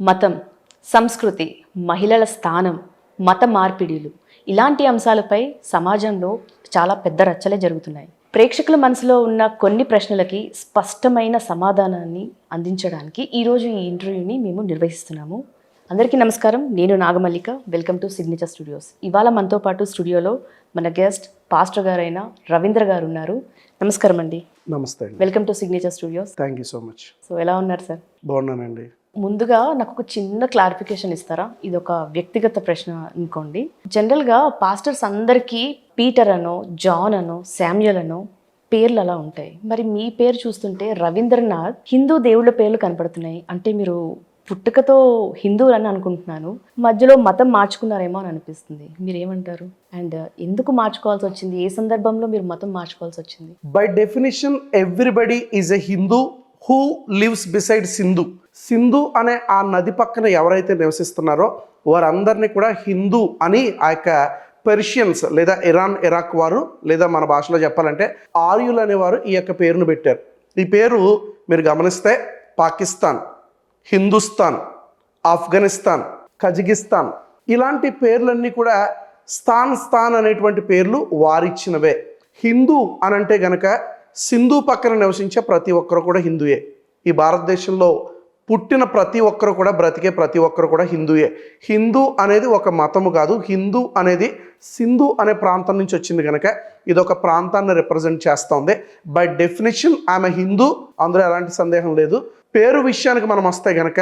మతం, సంస్కృతి, మహిళల స్థానం, మత మార్పిడిలు ఇలాంటి అంశాలపై సమాజంలో చాలా పెద్ద రచ్చలే జరుగుతున్నాయి. ప్రేక్షకుల మనసులో ఉన్న కొన్ని ప్రశ్నలకి స్పష్టమైన సమాధానాన్ని అందించడానికి ఈరోజు ఈ ఇంటర్వ్యూని మేము నిర్వహిస్తున్నాము. అందరికీ నమస్కారం. నేను Nagamallika. Welcome to signature studios. ఇవాళ మనతో పాటు స్టూడియోలో మన గెస్ట్ పాస్టర్ గారైన రవీంద్ర గారు ఉన్నారు. నమస్కారం అండి. నమస్తే. Welcome to signature studios. Thank you so much. So ఎలా ఉన్నారు సార్? బాగున్నానండి. ముందుగా నాకు ఒక చిన్న క్లారిఫికేషన్ ఇస్తారా? ఇది ఒక వ్యక్తిగత ప్రశ్న అనుకోండి. జనరల్గా పాస్టర్స్ అందరికీ పీటర్ అనో, జాన్ అనో, శామ్యుయల్ అనో పేర్లు అలా ఉంటాయి. మరి మీ పేరు చూస్తుంటే రవీంద్రనాథ్ హిందూ దేవుళ్ళ పేర్లు కనపడుతున్నాయి. అంటే మీరు పుట్టుకతో హిందువులని అనుకుంటున్నాను, మధ్యలో మతం మార్చుకున్నారేమో అని అనిపిస్తుంది. మీరు ఏమంటారు? అండ్ ఎందుకు మార్చుకోవాల్సి వచ్చింది? ఏ సందర్భంలో మీరు మతం మార్చుకోవాల్సి వచ్చింది? By definition everybody is a Hindu who lives beside Sindhu. Sindhu అనే ఆ నది పక్కన ఎవరైతే నివసిస్తున్నారో వారందరినీ కూడా హిందూ అని ఆ యొక్క పెర్షియన్స్ లేదా ఇరాన్, ఇరాక్ వారు, లేదా మన భాషలో చెప్పాలంటే ఆర్యులు అనేవారు ఈ యొక్క పేరును పెట్టారు. ఈ పేరు మీరు గమనిస్తే పాకిస్తాన్, హిందుస్థాన్, ఆఫ్ఘనిస్తాన్, కజకిస్తాన్ ఇలాంటి పేర్లన్నీ కూడా స్థాన్ అనేటువంటి పేర్లు వారిచ్చినవే. హిందూ అనంటే గనక సింధు పక్కన నివసించే ప్రతి ఒక్కరు కూడా హిందూయే. ఈ భారతదేశంలో పుట్టిన ప్రతి ఒక్కరు కూడా, బ్రతికే ప్రతి ఒక్కరు కూడా హిందూయే. హిందూ అనేది ఒక మతము కాదు. హిందూ అనేది సింధు అనే ప్రాంతం నుంచి వచ్చింది కనుక ఇది ఒక ప్రాంతాన్ని రిప్రజెంట్ చేస్తుంది. బై డెఫినేషన్ ఆమె హిందూ, అందులో ఎలాంటి సందేహం లేదు. పేరు విషయానికి మనం వస్తే గనక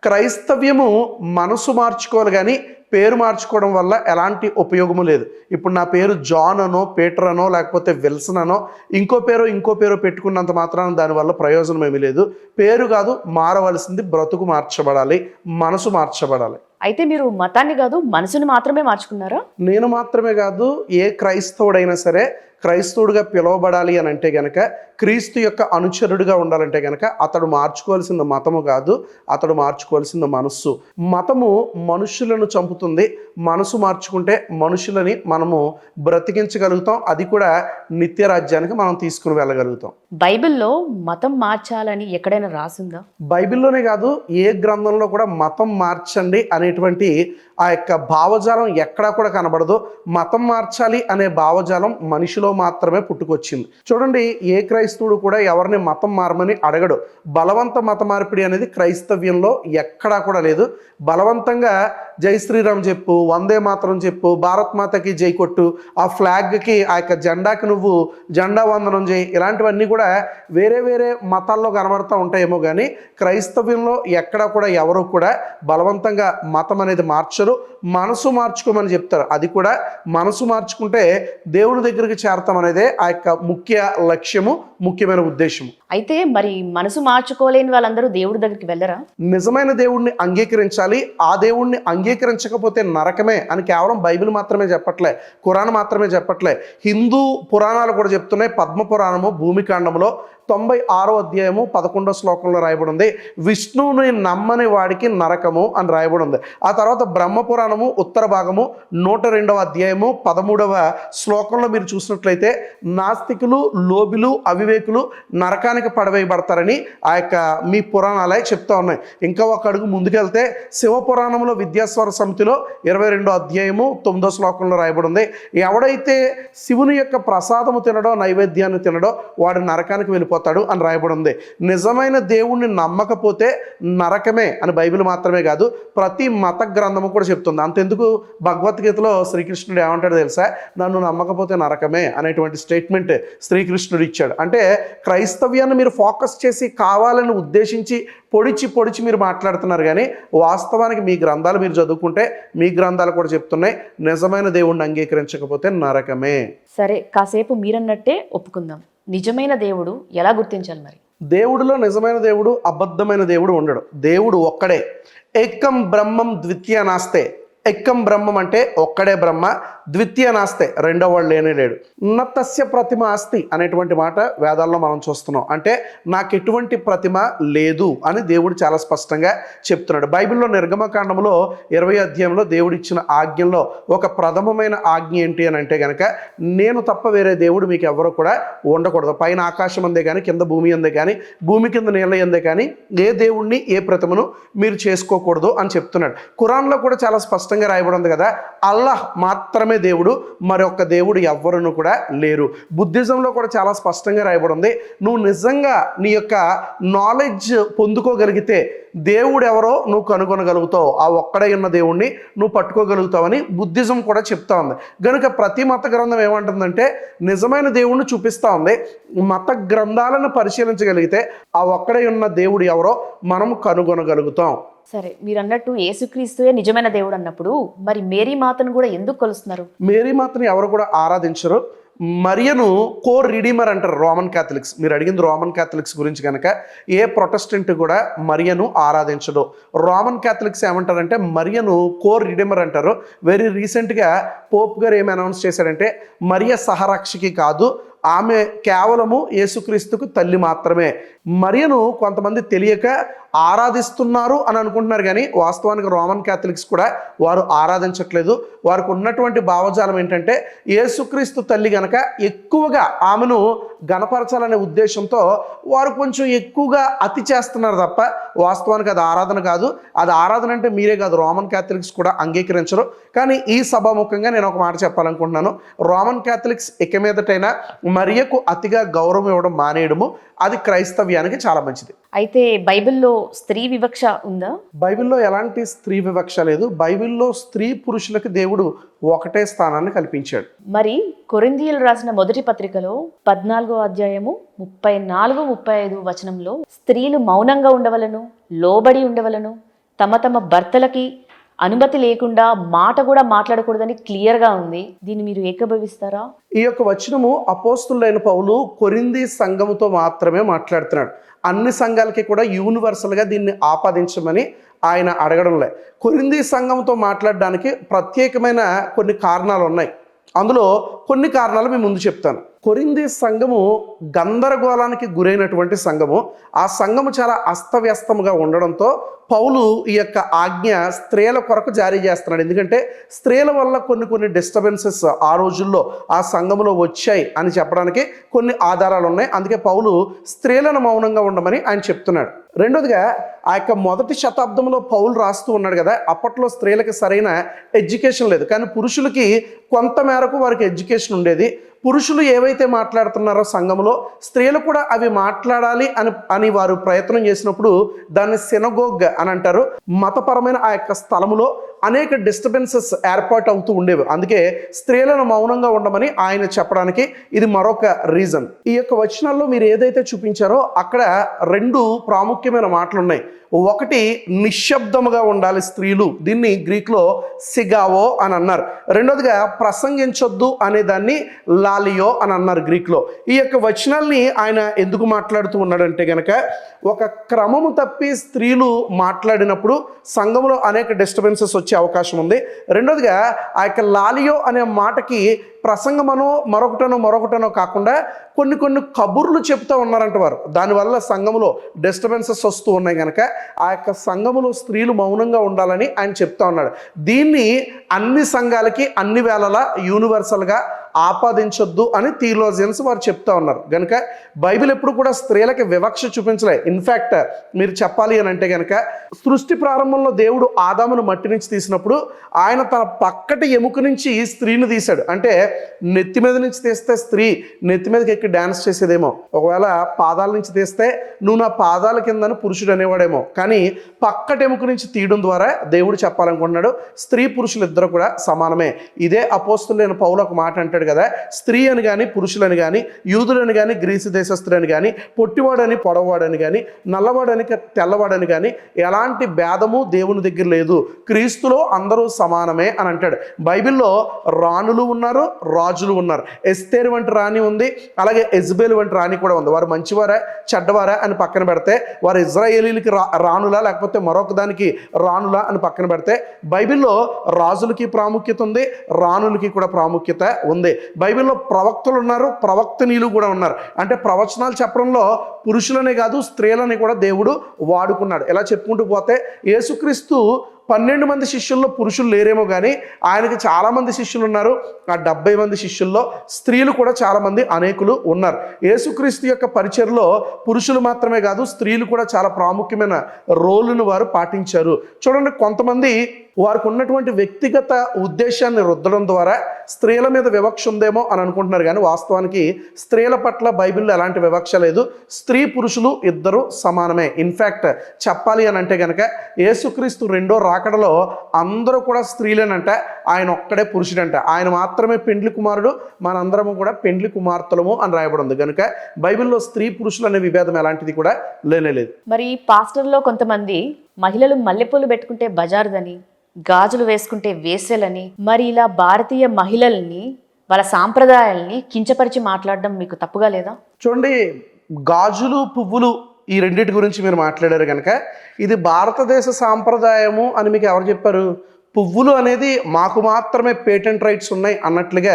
క్రైస్తవ్యము మనసు మార్చుకోవాలి కానీ పేరు మార్చుకోవడం వల్ల ఎలాంటి ఉపయోగము లేదు. ఇప్పుడు నా పేరు జాన్ అనో, పీటర్ అనో, లేకపోతే విల్సన్ అనో ఇంకో పేరు పెట్టుకున్నంత మాత్రాన దానివల్ల ప్రయోజనం ఏమీ లేదు. పేరు కాదు మారవలసింది, బ్రతుకు మార్చబడాలి, మనసు మార్చబడాలి. అయితే మీరు మతాన్ని కాదు మనసుని మాత్రమే మార్చుకున్నారా? నేను మాత్రమే కాదు, ఏ క్రైస్తవుడైనా సరే క్రైస్తవుడిగా పిలువబడాలి అని అంటే గనక, క్రీస్తు యొక్క అనుచరుడిగా ఉండాలంటే గనక అతడు మార్చుకోవాల్సిన మతము కాదు, అతడు మార్చుకోవాల్సిన మనస్సు. మతము మనుషులను చంపుతుంది, మనసు మార్చుకుంటే మనుషులని మనము బ్రతికించగలుగుతాం. అది కూడా నిత్య రాజ్యానికి మనం తీసుకుని వెళ్ళగలుగుతాం. బైబిల్లో మతం మార్చాలని ఎక్కడైనా రాసిందా? బైబిల్లోనే కాదు, ఏ గ్రంథంలో కూడా మతం మార్చండి అనేటువంటి ఆ యొక్క భావజాలం ఎక్కడా కూడా కనబడదు. మతం మార్చాలి అనే భావజాలం మనిషిలో మాత్రమే పుట్టుకొచ్చింది. చూడండి, ఏ క్రైస్తవుడు కూడా ఎవరిని మతం మారమని అడగడు. బలవంత మత మార్పిడి అనేది క్రైస్తవ్యంలో ఎక్కడా కూడా లేదు. బలవంతంగా జై శ్రీరామ్ చెప్పు, వందే మాతరం చెప్పు, భారత్ మాతకి జై కొట్టు, ఆ ఫ్లాగ్కి, ఆ యొక్క జెండాకి నువ్వు జెండా వందనం చేయి, ఇలాంటివన్నీ కూడా వేరే వేరే మతాల్లో కనబడుతూ ఉంటాయేమో కానీ క్రైస్తవ్యంలో ఎక్కడా కూడా ఎవరు కూడా బలవంతంగా మతం అనేది మార్చరు. మనసు మార్చుకోమని చెప్తారు. అది కూడా మనసు మార్చుకుంటే దేవుడి దగ్గరికి చేరతాం అనేదే ఆ యొక్క ముఖ్య లక్ష్యము, ముఖ్యమైన ఉద్దేశము. అయితే మరి మనసు మార్చుకోలేని వాళ్ళందరూ దేవుడి దగ్గరికి వెళ్ళరా? నిజమైన దేవుణ్ణి అంగీకరించాలి. ఆ దేవుణ్ణి అంగీకరించకపోతే నరకమే అని కేవలం బైబిల్ మాత్రమే చెప్పట్లే, ఖురాన్ మాత్రమే చెప్పట్లే, హిందూ పురాణాలు కూడా చెప్తున్నాయి. పద్మ పురాణము భూమికాండంలో 96వ అధ్యాయము 11వ శ్లోకంలో రాయబడి ఉంది, విష్ణువుని నమ్మని వాడికి నరకము అని రాయబడి ఉంది. ఆ తర్వాత బ్రహ్మపురాణము ఉత్తర భాగము 102వ అధ్యాయము 13వ శ్లోకంలో మీరు చూసినట్లయితే నాస్తికులు, లోబిలు, అవివేకులు నరకానికి పడవేయబడతారని ఆ యొక్క మీ పురాణాలే చెప్తా ఉన్నాయి. ఇంకా ఒక అడుగు ముందుకెళ్తే శివపురాణంలో విద్యాస్వర సమితిలో 22వ అధ్యాయము 9వ శ్లోకంలో రాయబడి ఉంది, ఎవడైతే శివుని యొక్క ప్రసాదము తినడో, నైవేద్యాన్ని తినడో వాడు నరకానికి వెళ్ళిపోతాడు అని రాయబడి ఉంది. నిజమైన దేవుణ్ణి నమ్మకపోతే నరకమే అని బైబిల్ మాత్రమే కాదు ప్రతి మత గ్రంథము కూడా చెప్తుంది. అంతెందుకు భగవద్గీతలో శ్రీకృష్ణుడు ఏమంటాడు తెలుసా? నన్ను నమ్మకపోతే నరకమే అనేటువంటి స్టేట్మెంట్ శ్రీకృష్ణుడు ఇచ్చాడు. అంటే క్రైస్తవ్యాన్ని మీరు ఫోకస్ చేసి కావాలని ఉద్దేశించి పొడిచి మీరు మాట్లాడుతున్నారు కానీ వాస్తవానికి మీ గ్రంథాలు మీరు చదువుకుంటే మీ గ్రంథాలు కూడా చెప్తున్నాయి నిజమైన దేవుణ్ణి అంగీకరించకపోతే నరకమే. సరే, కాసేపు మీరన్నట్టే ఒప్పుకుందాం. నిజమైన దేవుడు ఎలా గుర్తించాలి మరి? దేవుడిలో నిజమైన దేవుడు, అబద్ధమైన దేవుడు ఉండడు. దేవుడు ఒక్కడే. ఏకం బ్రహ్మం ద్వితీయ నాస్తే. ఎక్కం బ్రహ్మం అంటే ఒక్కడే బ్రహ్మ, ద్వితీయ నాస్తే రెండో వాడు లేనే లేడు. నతస్య ప్రతిమ అస్తి అనేటువంటి మాట వేదాల్లో మనం చూస్తున్నాం. అంటే నాకు ఎటువంటి ప్రతిమ లేదు అని దేవుడు చాలా స్పష్టంగా చెప్తున్నాడు. బైబిల్లో నిర్గమకాండంలో 20వ అధ్యాయంలో దేవుడు ఇచ్చిన ఆజ్ఞల్లో ఒక ప్రథమమైన ఆజ్ఞ ఏంటి అని అంటే కనుక, నేను తప్ప వేరే దేవుడు మీకు ఎవరు కూడా ఉండకూడదు. పైన ఆకాశం అందే కానీ, కింద భూమి అందే కానీ, భూమి కింద నీళ్ళ అందే కానీ ఏ దేవుణ్ణి ఏ ప్రతిమను మీరు చేసుకోకూడదు అని చెప్తున్నాడు. ఖురాన్లో కూడా చాలా స్పష్టంగా రాయబడి ఉంది కదా, అల్లాహ్ మాత్రమే దేవుడు, మరొక దేవుడు ఎవ్వరును కూడా లేరు. బుద్ధిజంలో కూడా చాలా స్పష్టంగా రాయబడి ఉంది, నువ్వు నిజంగా నీ యొక్క నాలెడ్జ్ పొందుకోగలిగితే దేవుడు ఎవరో నువ్వు కనుగొనగలుగుతావు, ఆ ఒక్కడే ఉన్న దేవుణ్ణి నువ్వు పట్టుకోగలుగుతావని బుద్ధిజం కూడా చెప్తా ఉంది. కనుక ప్రతి మత గ్రంథం ఏమంటుందంటే నిజమైన దేవుణ్ణి చూపిస్తూ ఉంది. మత గ్రంథాలను పరిశీలించగలిగితే ఆ ఒక్కడే ఉన్న దేవుడు ఎవరో మనం కనుగొనగలుగుతాం. సరే, మీరు అన్నట్టు యేసుక్రీస్తుయే నిజమైన దేవుడు అన్నప్పుడు మరి మేరీ మాతను కూడా ఎందుకు కొలుస్తున్నారు? మేరీ మాతని ఎవరు కూడా ఆరాధించరు. మరియను కోర్ రిడీమర్ అంటారు రోమన్ క్యాథలిక్స్. మీరు అడిగింది రోమన్ క్యాథలిక్స్ గురించి కనుక, ఏ ప్రొటెస్టెంట్ కూడా మరియను ఆరాధించడు. రోమన్ క్యాథలిక్స్ ఏమంటారంటే మరియను కోర్ రిడీమర్ అంటారు. వెరీ రీసెంట్గా పోప్ గారు ఏమి అనౌన్స్ చేశాడంటే మరియ సహరక్షకి కాదు, ఆమె కేవలము యేసుక్రీస్తుకు తల్లి మాత్రమే. మరియను కొంతమంది తెలియక ఆరాధిస్తున్నారు అని అనుకుంటున్నారు, కానీ వాస్తవానికి రోమన్ క్యాథలిక్స్ కూడా వారు ఆరాధించట్లేదు. వారికి ఉన్నటువంటి భావజాలం ఏంటంటే యేసుక్రీస్తు తల్లి గనక ఎక్కువగా ఆమెను గణపరచాలనే ఉద్దేశంతో వారు కొంచెం ఎక్కువగా అతి చేస్తున్నారు తప్ప వాస్తవానికి అది ఆరాధన కాదు. అది ఆరాధన అంటే మీరే కాదు, రోమన్ క్యాథలిక్స్ కూడా అంగీకరించరు. కానీ ఈ సభాముఖంగా నేను ఒక మాట చెప్పాలనుకుంటున్నాను. రోమన్ క్యాథలిక్స్ ఇక మీదటైనా మరియకు అతిగా గౌరవం ఇవ్వడం మానేయడము అది క్రైస్తవ్యానికి చాలా మంచిది. అయితే బైబిల్లో స్త్రీ వివక్ష ఉందా? బైబిల్లో ఎలాంటి స్త్రీ వివక్ష లేదు. బైబిల్లో స్త్రీ పురుషులకు దేవుడు ఒకటే స్థానాన్ని కల్పించాడు. మరి కొరింథీయులు రాసిన మొదటి పత్రికలో 14వ అధ్యాయము 34-35 వచనంలో స్త్రీలు మౌనంగా ఉండవలను, లోబడి ఉండవలను, తమ తమ భర్తలకి అనుమతి లేకుండా మాట కూడా మాట్లాడకూడదని క్లియర్గా ఉంది. దీన్ని మీరు ఏకీభవిస్తారా? ఈ యొక్క వచనము అపోస్తులైన పౌలు కొరింథీ సంఘముతో మాత్రమే మాట్లాడుతున్నాడు. అన్ని సంఘాలకి కూడా యూనివర్సల్గా దీన్ని ఆపాదించమని ఆయన అడగడంలే. కొరింథీ సంఘంతో మాట్లాడడానికి ప్రత్యేకమైన కొన్ని కారణాలు ఉన్నాయి. అందులో కొన్ని కారణాలు మీ ముందు చెప్తాను. కొరింథీ సంఘము గందరగోళానికి గురైనటువంటి సంఘము. ఆ సంఘము చాలా అస్తవ్యస్తముగా ఉండడంతో పౌలు ఈ యొక్క ఆజ్ఞ స్త్రీల కొరకు జారీ చేస్తున్నాడు. ఎందుకంటే స్త్రీల వల్ల కొన్ని డిస్టర్బెన్సెస్ ఆ రోజుల్లో ఆ సంఘములో వచ్చాయి అని చెప్పడానికి కొన్ని ఆధారాలు ఉన్నాయి. అందుకే పౌలు స్త్రీలను మౌనంగా ఉండమని ఆయన చెప్తున్నాడు. రెండోదిగా ఆ యొక్క మొదటి శతాబ్దంలో పౌలు రాస్తూ ఉన్నాడు కదా, అప్పట్లో స్త్రీలకు సరైన ఎడ్యుకేషన్ లేదు, కానీ పురుషులకి కొంత మేరకు వారికి ఎడ్యుకేషన్ ఉండేది. పురుషులు ఏవైతే మాట్లాడుతున్నారో సంఘంలో స్త్రీలు కూడా అవి మాట్లాడాలి అని వారు ప్రయత్నం చేసినప్పుడు దాన్ని సినగోగ్ అని అంటారు. మతపరమైన ఆ యొక్క స్థలములో అనేక డిస్టర్బెన్సెస్ ఏర్పాటు అవుతూ ఉండేవి. అందుకే స్త్రీలను మౌనంగా ఉండమని ఆయన చెప్పడానికి ఇది మరొక రీజన్. ఈ యొక్క వచనాల్లో మీరు ఏదైతే చూపించారో అక్కడ రెండు ప్రాముఖ్యమైన మాటలు ఉన్నాయి. ఒకటి నిశ్శబ్దముగా ఉండాలి స్త్రీలు, దీన్ని గ్రీక్లో సిగావో అని అన్నారు. రెండోదిగా ప్రసంగించొద్దు అనే దాన్ని లాలియో అని అన్నారు గ్రీక్లో. ఈ యొక్క వచనాల్ని ఆయన ఎందుకు మాట్లాడుతూ ఉన్నాడంటే గనక, ఒక క్రమము తప్పి స్త్రీలు మాట్లాడినప్పుడు సంఘంలో అనేక డిస్టర్బెన్సెస్ వచ్చే అవకాశం ఉంది. రెండోదిగా ఆ యొక్క లాలియో అనే మాటకి ప్రసంగమనో మరొకటనో కాకుండా కొన్ని కబుర్లు చెప్తూ ఉన్నారంట వారు. దానివల్ల సంఘములో డిస్టర్బెన్సెస్ వస్తూ ఉన్నాయి కనుక ఆ యొక్క సంఘములో స్త్రీలు మౌనంగా ఉండాలని ఆయన చెప్తా ఉన్నాడు. దీన్ని అన్ని సంఘాలకి అన్ని వేళలా యూనివర్సల్గా ఆపాదించొద్దు అని థియోలాజియన్స్ వారు చెప్తా ఉన్నారు. కనుక బైబిల్ ఎప్పుడు కూడా స్త్రీలకి వివక్ష చూపించలే. ఇన్ఫ్యాక్ట్ మీరు చెప్పాలి అని అంటే కనుక, సృష్టి ప్రారంభంలో దేవుడు ఆదామును మట్టి నుంచి తీసినప్పుడు ఆయన తన పక్కటి ఎముక నుంచి స్త్రీని తీశాడు. అంటే నెత్తి మీద నుంచి తీస్తే స్త్రీ నెత్తి మీదకి ఎక్కి డ్యాన్స్ చేసేదేమో, ఒకవేళ పాదాల నుంచి తీస్తే నువ్వు నా పాదాల కిందని పురుషుడు అనేవాడేమో. కానీ పక్కటి ఎముక నుంచి తీయడం ద్వారా దేవుడు చెప్పాలనుకుంటున్నాడు స్త్రీ పురుషులు ఇద్దరు కూడా సమానమే. ఇదే అపోస్తులైన పౌలు ఒక మాట అంటాడు, అంటాడు కదా, స్త్రీ అని కానీ పురుషులని కానీ యూదులని కానీ గ్రీసు దేశస్తులని కానీ పొట్టివాడని పొడవాడని కానీ నల్లవాడని తెల్లవాడని కానీ ఎలాంటి భేదము దేవుని దగ్గర లేదు, క్రీస్తులో అందరూ సమానమే అని అంటాడు. బైబిల్లో రాణులు ఉన్నారు, రాజులు ఉన్నారు. ఎస్తేరు వంటి రాణి ఉంది, అలాగే ఎజ్బేల్ వంటి రాణి కూడా ఉంది. వారు మంచివారా చెడ్డవారా అని పక్కన పెడితే, వారు ఇజ్రాయేలీలకి రాణులా లేకపోతే మరొక దానికి రాణులా అని పక్కన పెడితే, బైబిల్లో రాజులకి ప్రాముఖ్యత ఉంది, రాణులకి కూడా ప్రాముఖ్యత ఉంది. బైబిల్లో ప్రవక్తలు ఉన్నారు, ప్రవక్తనీయులు కూడా ఉన్నారు. అంటే ప్రవచనాలు చెప్పడంలో పురుషులనే కాదు స్త్రీలని కూడా దేవుడు వాడుకున్నాడు. ఇలా చెప్పుకుంటూ పోతే యేసుక్రీస్తు 12 మంది శిష్యుల్లో పురుషులు లేరేమో కానీ ఆయనకి చాలామంది శిష్యులు ఉన్నారు. ఆ 70 మంది శిష్యుల్లో స్త్రీలు కూడా చాలామంది అనేకులు ఉన్నారు. యేసుక్రీస్తు యొక్క పరిచర్లో పురుషులు మాత్రమే కాదు స్త్రీలు కూడా చాలా ప్రాముఖ్యమైన రోలును వారు పాటించారు. చూడండి, కొంతమంది వారికి ఉన్నటువంటి వ్యక్తిగత ఉద్దేశాన్ని రుద్దడం ద్వారా స్త్రీల మీద వివక్ష ఉందేమో అని అనుకుంటున్నారు, కానీ వాస్తవానికి స్త్రీల పట్ల బైబిల్లో ఎలాంటి వివక్ష లేదు. స్త్రీ పురుషులు ఇద్దరు సమానమే. ఇన్ఫ్యాక్ట్ చెప్పాలి అని అంటే కనుక యేసుక్రీస్తు రెండో రాకడలో అందరూ కూడా స్త్రీలేనంట, ఆయన ఒక్కడే పురుషుడంట. ఆయన మాత్రమే పెండ్లి కుమారుడు, మనందరము కూడా పెండ్లి కుమార్తెలము అని రాయబడింది. కనుక బైబిల్లో స్త్రీ పురుషులు అనే విభేదం ఎలాంటిది కూడా లేనేలేదు. మరి పాస్టర్లో కొంతమంది మహిళలు మల్లెపూలు పెట్టుకుంటే బజారుదని, గాజులు వేసుకుంటే వేసెలని, మరి ఇలా భారతీయ మహిళల్ని వాళ్ళ సాంప్రదాయాల్ని కించపరిచి మాట్లాడడం మీకు తప్పుగా లేదా? చూడండి, గాజులు పువ్వులు ఈ రెండింటి గురించి మీరు మాట్లాడారు కనుక ఇది భారతదేశ సాంప్రదాయము అని మీకు ఎవరు చెప్పారు? పువ్వులు అనేది మాకు మాత్రమే పేటెంట్ రైట్స్ ఉన్నాయి అన్నట్లుగా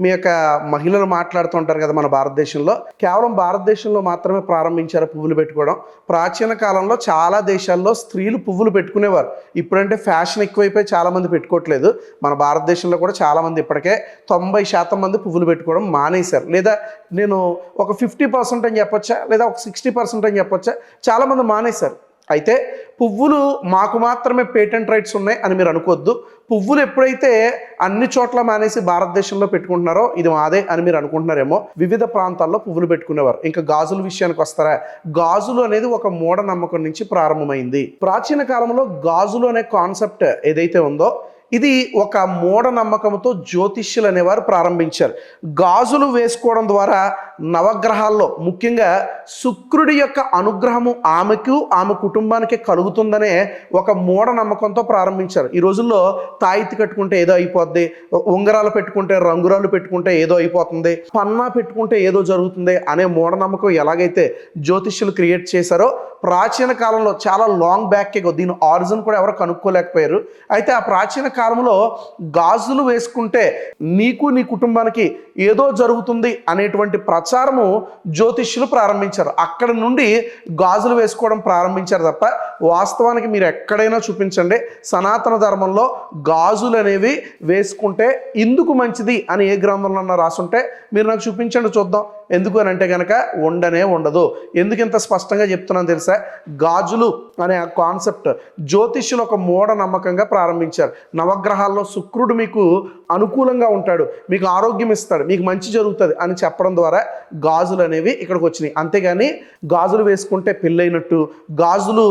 మీ యొక్క మహిళలు మాట్లాడుతుంటారు కదా. మన భారతదేశంలో కేవలం భారతదేశంలో మాత్రమే ప్రారంభించారు పువ్వులు పెట్టుకోవడం. ప్రాచీన కాలంలో చాలా దేశాల్లో స్త్రీలు పువ్వులు పెట్టుకునేవారు. ఇప్పుడంటే ఫ్యాషన్ ఎక్కువైపోయి చాలామంది పెట్టుకోవట్లేదు. మన భారతదేశంలో కూడా చాలామంది ఇప్పటికే 90% మంది పువ్వులు పెట్టుకోవడం మానేశారు. లేదా నేను ఒక 50% అని చెప్పొచ్చా, లేదా ఒక 60% అని చెప్పొచ్చా, చాలామంది మానేశారు. అయితే పువ్వులు మాకు మాత్రమే పేటెంట్ రైట్స్ ఉన్నాయి అని మీరు అనుకోవద్దు. పువ్వులు ఎప్పుడైతే అన్ని చోట్ల మానేసి భారతదేశంలో పెట్టుకుంటున్నారో ఇది మాదే అని మీరు అనుకుంటున్నారేమో. వివిధ ప్రాంతాల్లో పువ్వులు పెట్టుకునేవారు. ఇంకా గాజుల విషయానికి వస్తారా, గాజులు అనేది ఒక మూఢనమ్మకం నుంచి ప్రారంభమైంది. ప్రాచీన కాలంలో గాజులు అనే కాన్సెప్ట్ ఏదైతే ఉందో ఇది ఒక మూఢనమ్మకంతో జ్యోతిష్యులు అనేవారు ప్రారంభించారు. గాజులు వేసుకోవడం ద్వారా నవగ్రహాల్లో ముఖ్యంగా శుక్రుడి యొక్క అనుగ్రహము ఆమెకు ఆమె కుటుంబానికి కలుగుతుందనే ఒక మూఢనమ్మకంతో ప్రారంభించారు. ఈ రోజుల్లో తాయితీ కట్టుకుంటే ఏదో అయిపోద్ది, ఉంగరాలు పెట్టుకుంటే రంగురాలు పెట్టుకుంటే ఏదో అయిపోతుంది, పన్నా పెట్టుకుంటే ఏదో జరుగుతుంది అనే మూఢనమ్మకం ఎలాగైతే జ్యోతిష్యులు క్రియేట్ చేశారో ప్రాచీన కాలంలో చాలా లాంగ్ బ్యాక్ దీని ఆరిజిన్ కూడా ఎవరు కనుక్కోలేకపోయారు. అయితే ఆ ప్రాచీన కాలంలో గాజులు వేసుకుంటే నీకు నీ కుటుంబానికి ఏదో జరుగుతుంది అనేటువంటి ప్రచారము జ్యోతిష్యులు ప్రారంభించారు. అక్కడ నుండి గాజులు వేసుకోవడం ప్రారంభించారు తప్ప వాస్తవానికి మీరు ఎక్కడైనా చూపించండి సనాతన ధర్మంలో గాజులు అనేవి వేసుకుంటే ఇందుకు మంచిది అని ఏ గ్రంథంలో రాసుంటే మీరు నాకు చూపించండి చూద్దాం. ఎందుకు అని అంటే కనుక ఉండనే ఉండదు. ఎందుకు ఇంత స్పష్టంగా చెప్తున్నాను తెలుసా? గాజులు అనే ఆ కాన్సెప్ట్ జ్యోతిష్యులు ఒక మూఢనమ్మకంగా ప్రారంభించారు. నవగ్రహాల్లో శుక్రుడు మీకు అనుకూలంగా ఉంటాడు, మీకు ఆరోగ్యం ఇస్తాడు, మీకు మంచి జరుగుతుంది అని చెప్పడం ద్వారా గాజులు అనేవి ఇక్కడికి వచ్చినాయి. అంతేగాని గాజులు వేసుకుంటే పెళ్ళైనట్టు, గాజులు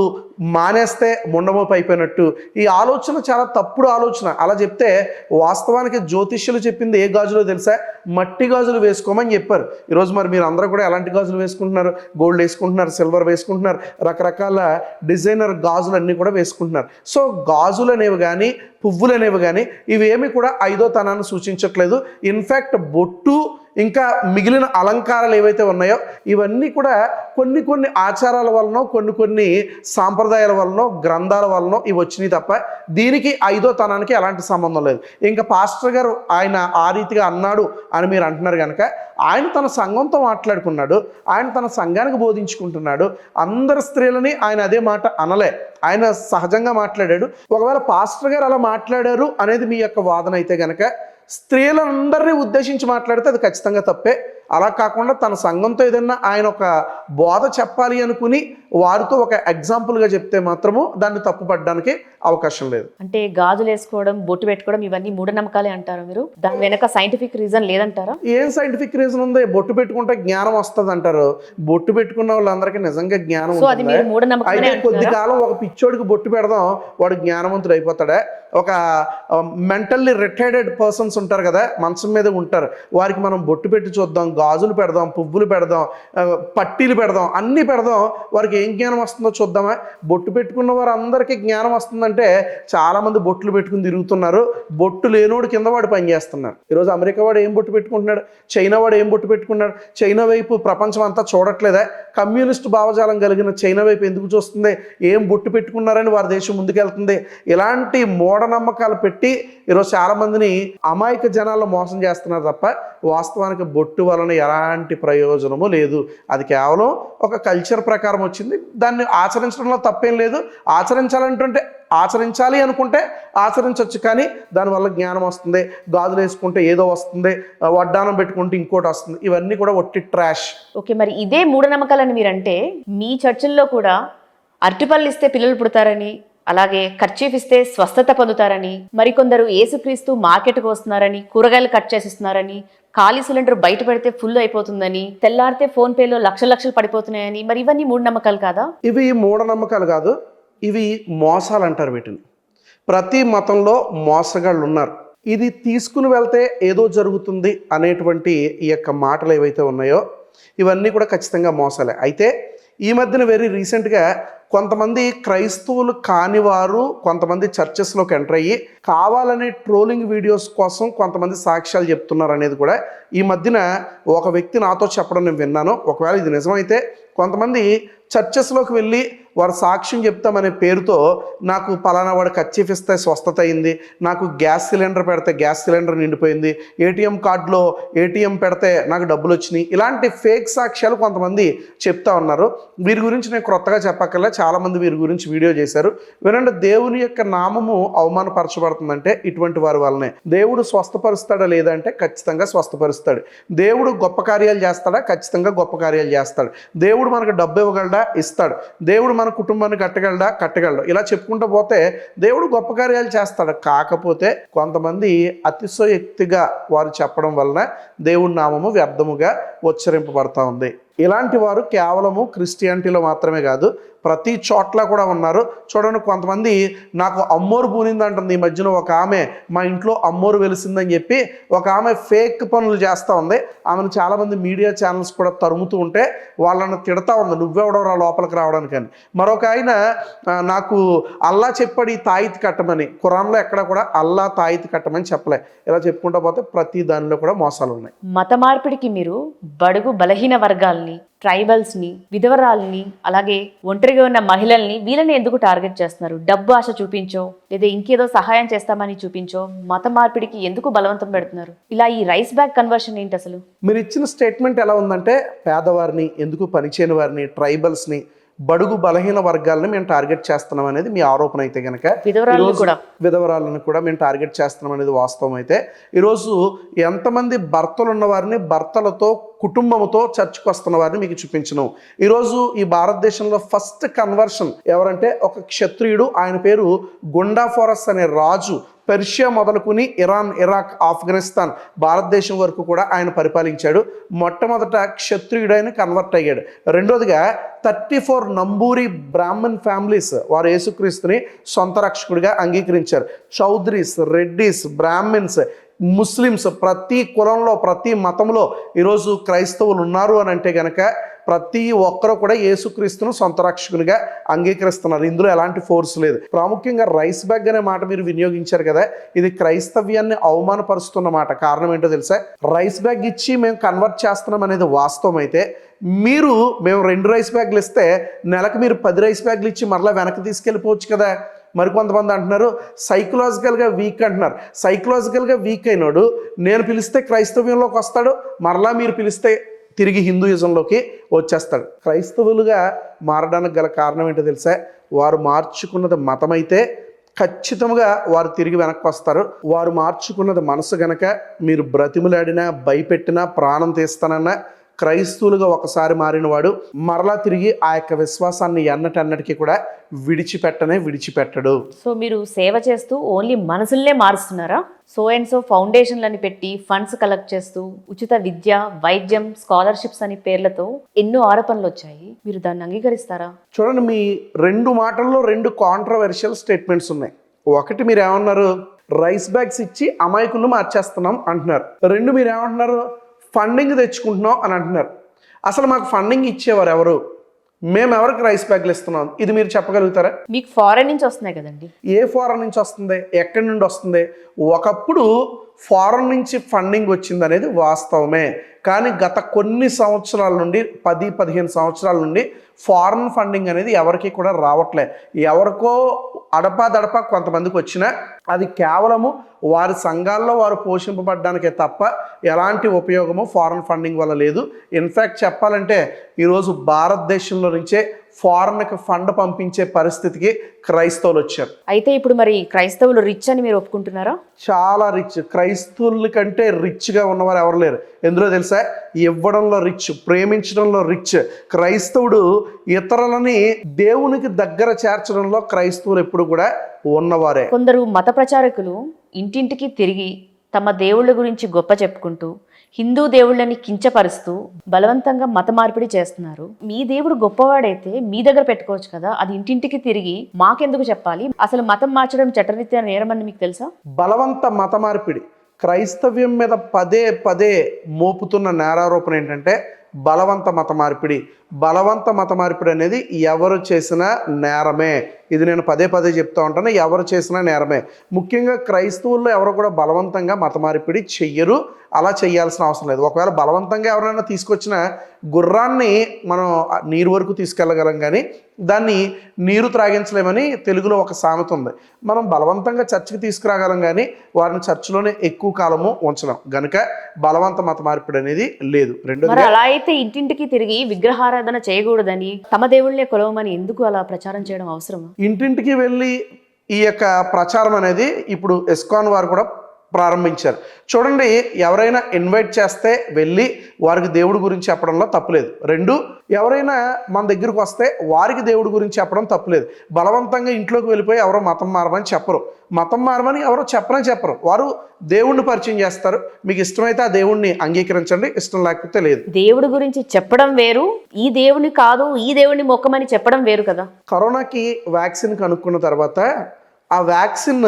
మానేస్తే ముండమోపు అయిపోయినట్టు ఈ ఆలోచన చాలా తప్పుడు ఆలోచన. అలా చెప్తే వాస్తవానికి జ్యోతిష్యులు చెప్పింది ఏ గాజులో తెలుసా? మట్టి గాజులు వేసుకోమని చెప్పారు. ఈరోజు మరి మీరు అందరూ కూడా ఎలాంటి గాజులు వేసుకుంటున్నారు? గోల్డ్ వేసుకుంటున్నారు, సిల్వర్ వేసుకుంటున్నారు, రకరకాల డిజైనర్ గాజులు అన్నీ కూడా వేసుకుంటున్నారు. సో గాజులు అనేవి కానీ పువ్వులు అనేవి కానీ ఇవేమి కూడా ఐదో తనాన్ని సూచించట్లేదు. ఇన్ఫ్యాక్ట్ బొట్టు ఇంకా మిగిలిన అలంకారాలు ఏవైతే ఉన్నాయో ఇవన్నీ కూడా కొన్ని ఆచారాల వలనో కొన్ని సాంప్రదాయాల వలనో గ్రంథాల వలనో ఇవి వచ్చినాయి తప్ప దీనికి ఐదో తనానికి ఎలాంటి సంబంధం లేదు. ఇంకా పాస్టర్ గారు ఆయన ఆ రీతిగా అన్నాడు అని మీరు అంటున్నారు కనుక ఆయన తన సంఘంతో మాట్లాడుకున్నాడు, ఆయన తన సంఘానికి బోధించుకుంటున్నాడు. అందరు స్త్రీలని ఆయన అదే మాట అనలే, ఆయన సహజంగా మాట్లాడాడు. ఒకవేళ పాస్టర్ గారు అలా మాట్లాడారు అనేది మీ యొక్క వాదన అయితే కనుక స్త్రీలందరినీ ఉద్దేశించి మాట్లాడితే అది ఖచ్చితంగా తప్పే. అలా కాకుండా తన సంఘంతో ఏదైనా ఆయన ఒక బోధ చెప్పాలి అనుకుని వారితో ఒక ఎగ్జాంపుల్గా చెప్తే మాత్రము దాన్ని తప్పుపడడానికి అవకాశం లేదు. అంటే గాజులు వేసుకోవడం, బొట్టు పెట్టుకోవడం ఇవన్నీ మూఢనమ్మకాలే అంటారు మీరు? దాని వెనక సైంటిఫిక్ రీజన్ లేదంటారా? ఏం సైంటిఫిక్ రీజన్ ఉంది? బొట్టు పెట్టుకుంటే జ్ఞానం వస్తుంది అంటారు. బొట్టు పెట్టుకున్న వాళ్ళందరికీ నిజంగా జ్ఞానం సో అది మీరు మూఢనమ్మకమే అయితే కొద్ది అంటున్నారా? కాలం ఒక పిచ్చోడికి బొట్టు పెడదాం, వాడు జ్ఞానవంతుడు అయిపోతాడా? ఒక మెంటల్లీ రిటైర్డెడ్ పర్సన్స్ ఉంటారు కదా, మంచం మీద ఉంటారు, వారికి మనం బొట్టు పెట్టి చూద్దాం, గాజులు పెడదాం, పువ్వులు పెడదాం, పట్టీలు పెడదాం, అన్నీ పెడదాం, వారికి ఏం జ్ఞానం వస్తుందో చూద్దామా? బొట్టు పెట్టుకున్న వారు అందరికీ జ్ఞానం వస్తుందంటే చాలామంది బొట్లు పెట్టుకుని తిరుగుతున్నారు. బొట్టు లేనోడు కింద వాడు పనిచేస్తున్నారు. ఈరోజు అమెరికా వాడు ఏం బొట్టు పెట్టుకుంటున్నాడు, చైనా వాడు ఏం బొట్టు పెట్టుకున్నాడు? చైనా వైపు ప్రపంచం అంతా చూడట్లేదా? కమ్యూనిస్ట్ భావజాలం కలిగిన చైనా వైపు ఎందుకు చూస్తుంది? ఏం బొట్టు పెట్టుకున్నారని వారి దేశం ముందుకెళ్తుంది. ఇలాంటి మూఢనమ్మకాలు పెట్టి ఈరోజు చాలామందిని అమాయక జనాల్లో మోసం చేస్తున్నారు తప్ప వాస్తవానికి బొట్టు వలన ఎలాంటి ప్రయోజనము లేదు. అది కేవలం ఒక కల్చర్ ప్రకారం వచ్చింది. దాన్ని ఆచరించడంలో తప్పేం లేదు. ఆచరించాలి అనుకుంటే ఆచరించవచ్చు, కానీ దానివల్ల జ్ఞానం వస్తుంది. గాజులు వేసుకుంటే ఏదో వస్తుంది, వడ్డానం పెట్టుకుంటే ఇంకోటి వస్తుంది. ఇవన్నీ కూడా ఒట్టి ట్రాష్. ఓకే, మరి ఇదే మూఢనమ్మకాలని మీరంటే మీ చర్చిల్లో కూడా అరటిపళ్ళు ఇస్తే పిల్లలు పుడతారని, అలాగే కర్చీఫ్ ఇస్తే స్వస్థత పొందుతారని, మరికొందరు యేసుక్రీస్తు మార్కెట్కి వస్తున్నారని, కూరగాయలు కట్ చేసిస్తున్నారని, ఖాళీ సిలిండర్ బయట పెడితే ఫుల్ అయిపోతుందని, తెల్లారితే ఫోన్ పేలో లక్షలు పడిపోతున్నాయని, మరి ఇవన్నీ మూఢనమ్మకాలు కాదా? ఇవి మూఢనమ్మకాలు కాదు, ఇవి మోసాలు అంటారు వీటిని. ప్రతి మతంలో మోసగాళ్ళు ఉన్నారు. ఇది తీసుకుని వెళ్తే ఏదో జరుగుతుంది అనేటువంటి ఈ యొక్క మాటలు ఏవైతే ఉన్నాయో ఇవన్నీ కూడా ఖచ్చితంగా మోసాలే. అయితే ఈ మధ్యన వెరీ రీసెంట్గా కొంతమంది క్రైస్తవులు కాని వారు కొంతమంది చర్చెస్లోకి ఎంటర్ అయ్యి కావాలనే ట్రోలింగ్ వీడియోస్ కోసం కొంతమంది సాక్ష్యాలు చెప్తున్నారు అనేది కూడా ఈ మధ్యన ఒక వ్యక్తి నాతో చెప్పడం నేను విన్నాను. ఒకవేళ ఇది నిజమైతే కొంతమంది చర్చెస్లోకి వెళ్ళి వారు సాక్ష్యం చెప్తామనే పేరుతో నాకు పలానా వాడు కర్చీఫ్ ఇస్తే స్వస్థత అయింది, నాకు గ్యాస్ సిలిండర్ పెడితే గ్యాస్ సిలిండర్ నిండిపోయింది, ఏటీఎం కార్డులో ఏటీఎం పెడితే నాకు డబ్బులు వచ్చినాయి, ఇలాంటి ఫేక్ సాక్ష్యాలు కొంతమంది చెప్తా ఉన్నారు. వీరి గురించి నేను క్రొత్తగా చెప్పక్కర్లే, చాలామంది వీరి గురించి వీడియో చేశారు. వినండి, దేవుని యొక్క నామము అవమానపరచబడుతుందంటే ఇటువంటి వారి వల్లనే. దేవుడు స్వస్థపరుస్తాడా లేదంటే ఖచ్చితంగా స్వస్థపరుస్తాడు. దేవుడు గొప్ప కార్యాలు చేస్తాడా? ఖచ్చితంగా గొప్ప కార్యాలు చేస్తాడు. దేవుడు మనకు డబ్బు ఇవ్వగలడా? ఇస్తాడు. దేవుడు మన కుటుంబాన్ని కట్టగలడు. ఇలా చెప్పుకుంటూ పోతే దేవుడు గొప్ప కార్యాలు చేస్తాడు. కాకపోతే కొంతమంది అతిశయోక్తిగా వారు చెప్పడం వలన దేవుడి నామము వ్యర్థముగా ఉచ్చరింపబడతా ఉంది. ఇలాంటి వారు కేవలము క్రిస్టియానిటీలో మాత్రమే కాదు, ప్రతి చోట్ల కూడా ఉన్నారు. చూడండి, కొంతమంది నాకు అమ్మోరు పూనింది అంటుంది. ఈ మధ్యన ఒక ఆమె మా ఇంట్లో అమ్మోరు వెలిసిందని చెప్పి ఒక ఆమె ఫేక్ పనులు చేస్తూ ఉంది. ఆమెను చాలామంది మీడియా ఛానల్స్ కూడా తరుముతూ ఉంటే వాళ్ళని తిడతా ఉంది, నువ్వెవడవరా లోపలికి రావడానికి అని. మరొక ఆయన నాకు అల్లా చెప్పాడు ఈ తాయితీ కట్టమని. ఖురాన్లో ఎక్కడ కూడా అల్లా తాయితీ కట్టమని చెప్పలే. ఇలా చెప్పుకుంటూ పోతే ప్రతి దానిలో కూడా మోసాలు ఉన్నాయి. మత మార్పిడికి మీరు బడుగు బలహీన వర్గాల్ని, ట్రైబల్స్ని, విధవరాల్ని, అలాగే ఒంటరిగా ఉన్న మహిళల్ని, వీళ్ళని ఎందుకు టార్గెట్ చేస్తున్నారు? డబ్బు ఆశ చూపించో లేదా ఇంకేదో సహాయం చేస్తామని చూపించో మత మార్పిడికి ఎందుకు బలవంతం పెడుతున్నారు? ఇలా ఈ రైస్ బ్యాగ్ కన్వర్షన్ ఏంటి అసలు? మీరు ఇచ్చిన స్టేట్మెంట్ ఎలా ఉందంటే పేదవారిని, ఎందుకు పనిచేయని వారిని, ట్రైబల్స్ని, బడుగు బలహీన వర్గాలను మేము టార్గెట్ చేస్తున్నాం అనేది మీ ఆరోపణ అయితే కనుక, విధవరాలను కూడా మేము టార్గెట్ చేస్తున్నాం అనేది వాస్తవం అయితే, ఈరోజు ఎంతమంది భర్తలు ఉన్న వారిని, భర్తలతో కుటుంబంతో చర్చకు వస్తున్న వారిని మీకు చూపించను. ఈరోజు ఈ భారతదేశంలో ఫస్ట్ కన్వర్షన్ ఎవరంటే ఒక క్షత్రియుడు. ఆయన పేరు గుండాఫోరస్ అనే రాజు. పెర్షియా మొదలుకుని ఇరాన్, ఇరాక్, ఆఫ్ఘనిస్తాన్, భారతదేశం వరకు కూడా ఆయన పరిపాలించాడు. మొట్టమొదట క్షత్రియుడైన కన్వర్ట్ అయ్యాడు. రెండోదిగా 34 నంబూరి బ్రాహ్మణ్ ఫ్యామిలీస్ వారు యేసుక్రీస్తుని సొంత రక్షకుడిగా అంగీకరించారు. చౌదరీస్, రెడ్డిస్, బ్రాహ్మిన్స్, ముస్లిమ్స్, ప్రతి కులంలో ప్రతి మతంలో ఈరోజు క్రైస్తవులు ఉన్నారు అని అంటే కనుక ప్రతి ఒక్కరు కూడా యేసుక్రీస్తును సొంత రక్షకునిగా అంగీకరిస్తున్నారు. ఇందులో ఎలాంటి ఫోర్స్ లేదు. ప్రాముఖ్యంగా రైస్ బ్యాగ్ అనే మాట మీరు వినియోగించారు కదా, ఇది క్రైస్తవ్యాన్ని అవమానపరుస్తున్న మాట. కారణం ఏంటో తెలుసా? రైస్ బ్యాగ్ ఇచ్చి మేము కన్వర్ట్ చేస్తున్నాం అనేది వాస్తవం అయితే, మేము 2 రైస్ బ్యాగ్లు ఇస్తే నెలకు మీరు 10 రైస్ బ్యాగ్లు ఇచ్చి మరలా వెనక్కి తీసుకెళ్ళిపోవచ్చు కదా. మరికొంతమంది అంటున్నారు సైకలాజికల్గా వీక్ అంటున్నారు. సైకలాజికల్గా వీక్ అయినాడు నేను పిలిస్తే క్రైస్తవ్యంలోకి వస్తాడు, మరలా మీరు పిలిస్తే తిరిగి హిందూయిజంలోకి వచ్చేస్తాడు. క్రైస్తవులుగా మారడానికి గల కారణం ఏంటో తెలుసా? వారు మార్చుకున్నది మతమైతే ఖచ్చితంగా వారు తిరిగి వెనక్కి వస్తారు. వారు మార్చుకున్నది మనసు గనక మీరు బ్రతిములాడినా, భయపెట్టినా, ప్రాణం తీస్తానన్నా, క్రైస్తవులుగా ఒకసారి మారినవాడు మరలా తిరిగి ఆ యొక్క విశ్వాసాన్ని ఎన్నటన్నటికీ కూడా విడిచిపెట్టడు. సో మీరు సేవ చేస్తూ ఓన్లీ మనసుల్నే మారుస్తున్నారా? సో అండ్ సో ఫౌండేషన్లని పెట్టి ఫండ్స్ కలెక్ట్ చేస్తూ ఉచిత విద్య, వైద్యం, స్కాలర్షిప్స్ అని పేర్లతో ఎన్నో ఆరోపణలు వచ్చాయి. మీరు దాన్ని అంగీకరిస్తారా? చూడండి, మీ 2 మాటల్లో 2 కాంట్రవర్షియల్ స్టేట్మెంట్స్ ఉన్నాయి. ఒకటి మీరు ఏమన్నారు, రైస్ బ్యాగ్స్ ఇచ్చి అమాయకులను మార్చేస్తున్నాం అంటున్నారు. 2 మీరు ఏమంటున్నారు, ఫండింగ్ తెచ్చుకుంటున్నాం అని అంటున్నారు. అసలు మాకు ఫండింగ్ ఇచ్చేవారు ఎవరు? మేము ఎవరికి రైస్ బ్యాగ్లు ఇస్తున్నాం? ఇది మీరు చెప్పగలుగుతారా? మీకు ఫారెన్ నుంచి వస్తున్నాయి కదండి. ఏ ఫారెన్ నుంచి వస్తుంది? ఎక్కడి నుండి వస్తుంది? ఒకప్పుడు ఫారెన్ నుంచి ఫండింగ్ వచ్చింది అనేది వాస్తవమే. కానీ గత కొన్ని సంవత్సరాల నుండి 10-15 సంవత్సరాల నుండి ఫారెన్ ఫండింగ్ అనేది ఎవరికి కూడా రావట్లే. ఎవరికో అడపా కొంతమందికి వచ్చినా అది కేవలము వారి సంఘాల్లో వారు పోషింపబడ్డానికే తప్ప ఎలాంటి ఉపయోగము ఫారెన్ ఫండింగ్ వల్ల లేదు. ఇన్ఫ్యాక్ట్ చెప్పాలంటే ఈరోజు భారతదేశంలో నుంచే ఫారెన్కి ఫండ్ పంపించే పరిస్థితికి క్రైస్తవులు వచ్చారు. అయితే ఇప్పుడు మరి క్రైస్తవులు రిచ్ అని మీరు ఒప్పుకుంటున్నారా? చాలా రిచ్. క్రైస్తవుల కంటే రిచ్గా ఉన్నవారు ఎవరు లేరు. ఎందులో తెలుసా? ఇవ్వడంలో రిచ్, ప్రేమించడంలో రిచ్. క్రైస్తవుడు ఇతరులని దేవునికి దగ్గర చేర్చడంలో క్రైస్తవులు ఎప్పుడు కూడా ఉన్నవారే. కొందరు మత ప్రచారకులు ఇంటింటికి తిరిగి తమ దేవుళ్ళ గురించి గొప్ప చెప్పుకుంటూ హిందూ దేవుళ్ళని కించపరుస్తూ బలవంతంగా మత మార్పిడి చేస్తున్నారు. మీ దేవుడు గొప్పవాడైతే మీ దగ్గర పెట్టుకోవచ్చు కదా, అది ఇంటింటికి తిరిగి మాకెందుకు చెప్పాలి? అసలు మతం మార్చడం చట్టరీత్యా నేరమని మీకు తెలుసా? బలవంత మత మార్పిడి క్రైస్తవ్యం మీద పదే మోపుతున్న నేరారోపణ ఏంటంటే బలవంత మత మార్పిడి. బలవంత మత మార్పిడి అనేది ఎవరు చేసినా నేరమే. ఇది నేను పదే చెప్తా ఉంటాను, ఎవరు చేసినా నేరమే. ముఖ్యంగా క్రైస్తవుల్లో ఎవరు కూడా బలవంతంగా మత మార్పిడి చెయ్యరు. అలా చేయాల్సిన అవసరం లేదు. ఒకవేళ బలవంతంగా ఎవరైనా తీసుకొచ్చిన గుర్రాన్ని మనం నీరు వరకు తీసుకెళ్ళగలం, కానీ దాన్ని నీరు త్రాగించలేమని తెలుగులో ఒక సామెత ఉంది. మనం బలవంతంగా చర్చికి తీసుకురాగలం, కానీ వారిని చర్చిలోనే ఎక్కువ కాలము ఉంచలేం. గనుక బలవంత మత మార్పిడి అనేది లేదు. మరి అలా అయితే ఇంటింటికి తిరిగి విగ్రహారాధన చేయకూడదని, తమ దేవుళ్ళే కొలవమని ఎందుకు అలా ప్రచారం చేయడం అవసరం? ఇంటింటికి వెళ్ళి ఈ యొక్క ప్రచారం అనేది ఇప్పుడు ఇస్కాన్ వారు కూడా ప్రారంభించారు. చూడండి, ఎవరైనా ఇన్వైట్ చేస్తే వెళ్ళి వారికి దేవుడి గురించి చెప్పడంలో తప్పులేదు. 2, ఎవరైనా మన దగ్గరకు వస్తే వారికి దేవుడి గురించి చెప్పడం తప్పులేదు. బలవంతంగా ఇంట్లోకి వెళ్ళిపోయి ఎవరో మతం మారమని చెప్పరు. మతం మారమని ఎవరో చెప్పరు. వారు దేవుణ్ణి పరిచయం చేస్తారు. మీకు ఇష్టమైతే ఆ దేవుణ్ణి అంగీకరించండి, ఇష్టం లేకపోతే లేదు. దేవుడి గురించి చెప్పడం వేరు, ఈ దేవుని కాదు ఈ దేవుని మొక్కమని చెప్పడం వేరు కదా. కరోనాకి వ్యాక్సిన్ కనుక్కున్న తర్వాత ఆ వ్యాక్సిన్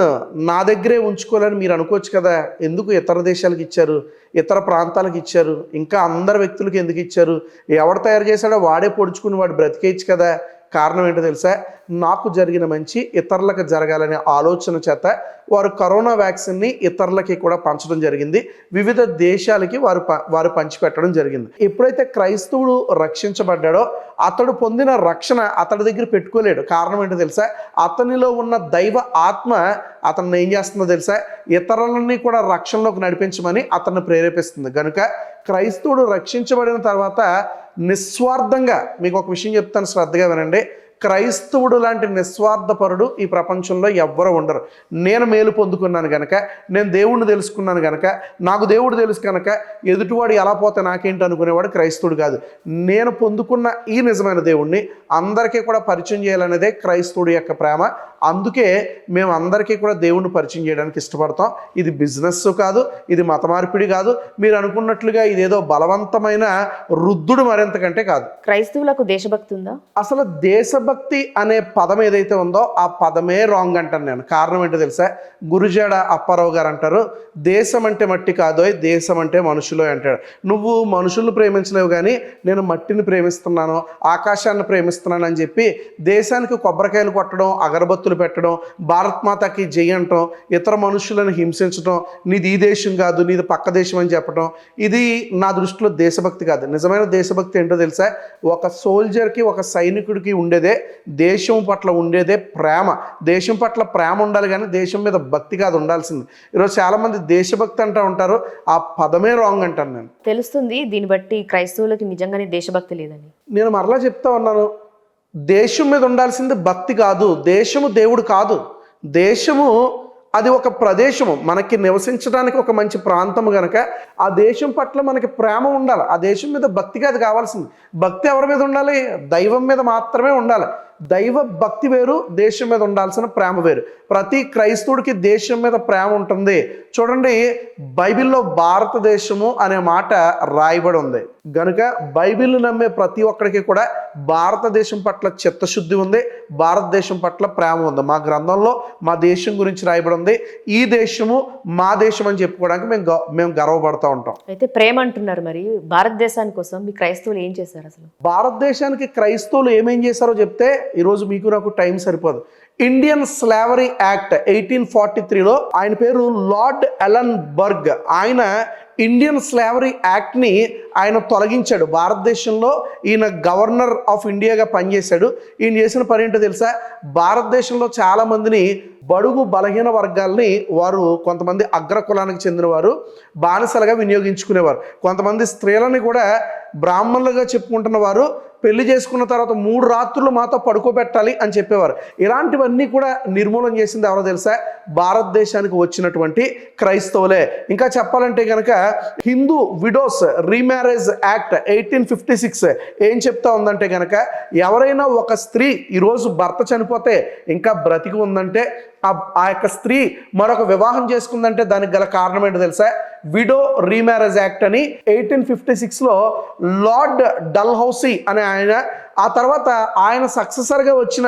నా దగ్గరే ఉంచుకోవాలని మీరు అనుకోవచ్చు కదా. ఎందుకు ఇతర దేశాలకు ఇచ్చారు, ఇతర ప్రాంతాలకు ఇచ్చారు, ఇంకా అందరు వ్యక్తులకు ఎందుకు ఇచ్చారు? ఎవడు తయారు చేశాడో వాడే పొడుచుకుని వాడు బ్రతికేయచ్చు కదా. కారణం ఏంటో తెలుసా? నాకు జరిగిన మంచి ఇతరులకు జరగాలనే ఆలోచన చేత వారు కరోనా వ్యాక్సిన్ని ఇతరులకి కూడా పంచడం జరిగింది. వివిధ దేశాలకి వారు పంచిపెట్టడం జరిగింది. ఎప్పుడైతే క్రైస్తవుడు రక్షించబడ్డాడో అతడు పొందిన రక్షణ అతడి దగ్గర పెట్టుకోలేడు. కారణం ఏంటో తెలుసా? అతనిలో ఉన్న దైవ ఆత్మ అతన్ని ఏం చేస్తుందో తెలుసా? ఇతరులని కూడా రక్షణలోకి నడిపించమని అతన్ని ప్రేరేపిస్తుంది. కనుక క్రైస్తవుడు రక్షించబడిన తర్వాత నిస్వార్థంగా, మీకు ఒక విషయం చెప్తాను, శ్రద్ధగా వినండి. క్రైస్తవుడు లాంటి నిస్వార్థపరుడు ఈ ప్రపంచంలో ఎవ్వరూ ఉండరు. నేను మేలు పొందుకున్నాను కనుక, నేను దేవుణ్ణి తెలుసుకున్నాను కనుక, నాకు దేవుడు తెలుసు కనుక ఎదుటివాడు ఎలా పోతే నాకేంటి అనుకునేవాడు క్రైస్తవుడు కాదు. నేను పొందుకున్న ఈ నిజమైన దేవుణ్ణి అందరికీ కూడా పరిచయం చేయాలనేదే క్రైస్తవుడి యొక్క ప్రేమ. అందుకే మేము అందరికీ కూడా దేవుణ్ణి పరిచయం చేయడానికి ఇష్టపడతాం. ఇది బిజినెస్ కాదు, ఇది మత మార్పిడి కాదు. మీరు అనుకున్నట్లుగా ఇదేదో బలవంతమైన రుద్దుడు మరింతకంటే కాదు. క్రైస్తవులకు దేశభక్తి ఉందా? అసలు దేశభక్తి అనే పదం ఏదైతే ఉందో ఆ పదమే రాంగ్ అంటాను నేను. కారణం ఏంటో తెలుసా? గురుజాడ అప్పారావు గారు అంటారు, దేశం అంటే మట్టి కాదోయ్, దేశం అంటే మనుషులు అంటాడు. నువ్వు మనుషులను ప్రేమించలేవు, కానీ నేను మట్టిని ప్రేమిస్తున్నాను, ఆకాశాన్ని ప్రేమిస్తున్నాను అని చెప్పి దేశానికి కొబ్బరికాయలు కొట్టడం, అగరబత్తులు పెట్టడం, భారత్ మాతకి జై అంటాం, ఇతర మనుషులను హింసించడం, నీది ఈ దేశం కాదు నీది పక్క దేశం అని చెప్పడం, ఇది నా దృష్టిలో దేశభక్తి కాదు. నిజమైన దేశభక్తి ఏంటో తెలుసా? ఒక సోల్జర్కి, ఒక సైనికుడికి ఉండేదే దేశం పట్ల ఉండేదే ప్రేమ. దేశం పట్ల ప్రేమ ఉండాలి, కానీ దేశం మీద భక్తి కాదు ఉండాల్సింది. ఈరోజు చాలామంది దేశభక్తి అంటూ ఉంటారు, ఆ పదమే రాంగ్ అంటాను నేను. తెలుస్తుంది దీన్ని బట్టి క్రైస్తవులకి నిజంగానే దేశభక్తి లేదని. నేను మరలా చెప్తా ఉన్నాను, దేశం మీద ఉండాల్సింది భక్తి కాదు, దేశము దేవుడు కాదు. దేశము అది ఒక ప్రదేశము, మనకి నివసించడానికి ఒక మంచి ప్రాంతం గనక ఆ దేశం పట్ల మనకి ప్రేమ ఉండాలి. ఆ దేశం మీద భక్తిగా అది కావాల్సింది. భక్తి ఎవరి మీద ఉండాలి? దైవం మీద మాత్రమే ఉండాలి. దైవ భక్తి వేరు, దేశం మీద ఉండాల్సిన ప్రేమ వేరు. ప్రతి క్రైస్తవుడికి దేశం మీద ప్రేమ ఉంటుంది. చూడండి, బైబిల్లో భారతదేశము అనే మాట రాయబడి ఉంది గనుక బైబిల్ నమ్మే ప్రతి ఒక్కరికి కూడా భారతదేశం పట్ల చిత్తశుద్ధి ఉంది, భారతదేశం పట్ల ప్రేమ ఉంది. మా గ్రంథంలో మా దేశం గురించి రాయబడి ఉంది. ఈ దేశము మా దేశం అని చెప్పుకోవడానికి మేము గర్వపడుతూ ఉంటాం. అయితే ప్రేమ అంటున్నారు, మరి భారతదేశాని కోసం మీ క్రైస్తవులు ఏం చేశారు అసలు? భారతదేశానికి క్రైస్తవులు ఏమేం చేశారో చెప్తే ఈరోజు మీకు నాకు టైం సరిపోదు. ఇండియన్ స్లావరీ యాక్ట్ 1843లో ఆయన పేరు లార్డ్ ఎలన్ బర్గ్. ఆయన ఇండియన్ స్లావరీ యాక్ట్ని ఆయన తొలగించాడు. భారతదేశంలో ఈయన గవర్నర్ ఆఫ్ ఇండియాగా పనిచేశాడు. ఈయన చేసిన పని ఏంటో తెలుసా? భారతదేశంలో చాలా మందిని బడుగు బలహీన వర్గాల్ని వారు కొంతమంది అగ్రకులానికి చెందినవారు బానిసలుగా వినియోగించుకునేవారు. కొంతమంది స్త్రీలని కూడా బ్రాహ్మణులుగా చెప్పుకుంటున్న వారు పెళ్లి చేసుకున్న తర్వాత 3 రాత్రులు మాతో పడుకోబెట్టాలి అని చెప్పేవారు. ఇలాంటివన్నీ కూడా నిర్మూలన చేసింది ఎవరో తెలుసా? భారతదేశానికి వచ్చినటువంటి క్రైస్తవులే. ఇంకా చెప్పాలంటే కనుక హిందూ విడోస్ రీమ్యారేజ్ యాక్ట్ 1856 ఏం చెప్తా ఉందంటే కనుక ఎవరైనా ఒక స్త్రీ ఈరోజు భర్త చనిపోతే ఇంకా బ్రతికి ఉందంటే ఆ యొక్క స్త్రీ మరొక వివాహం చేసుకుందంటే దానికి గల కారణం ఏంటో తెలుసా? విడో రీమ్యారేజ్ యాక్ట్ అని 1856లో లార్డ్ డల్హౌసీ అనే ఆయన, ఆ తర్వాత ఆయన సక్సెసర్గా వచ్చిన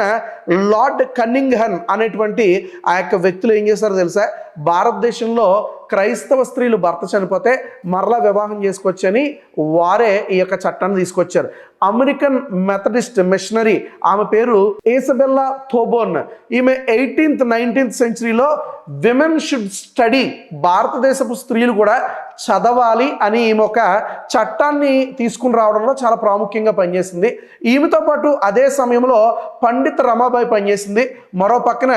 లార్డ్ కన్నింగ్హమ్ అనేటువంటి ఆ యొక్క వ్యక్తులు ఏం చేశారో తెలుసా? భారతదేశంలో క్రైస్తవ స్త్రీలు భర్త చనిపోతే మరలా వివాహం చేసుకోవచ్చని వారే ఈ యొక్క చట్టాన్ని తీసుకొచ్చారు. అమెరికన్ మెథడిస్ట్ మిషనరీ, ఆమె పేరు ఏసబెల్లా థోబోర్న్. ఈమె 18th 19th సెంచరీలో women should study, భారతదేశపు స్త్రీలు కూడా చదవాలి అని ఈమె ఒక చట్టాన్ని తీసుకుని రావడంలో చాలా ప్రాముఖ్యంగా పనిచేసింది. ఈమెతో పాటు అదే సమయంలో పండిత్ రమాబాయి పనిచేసింది. మరో పక్కన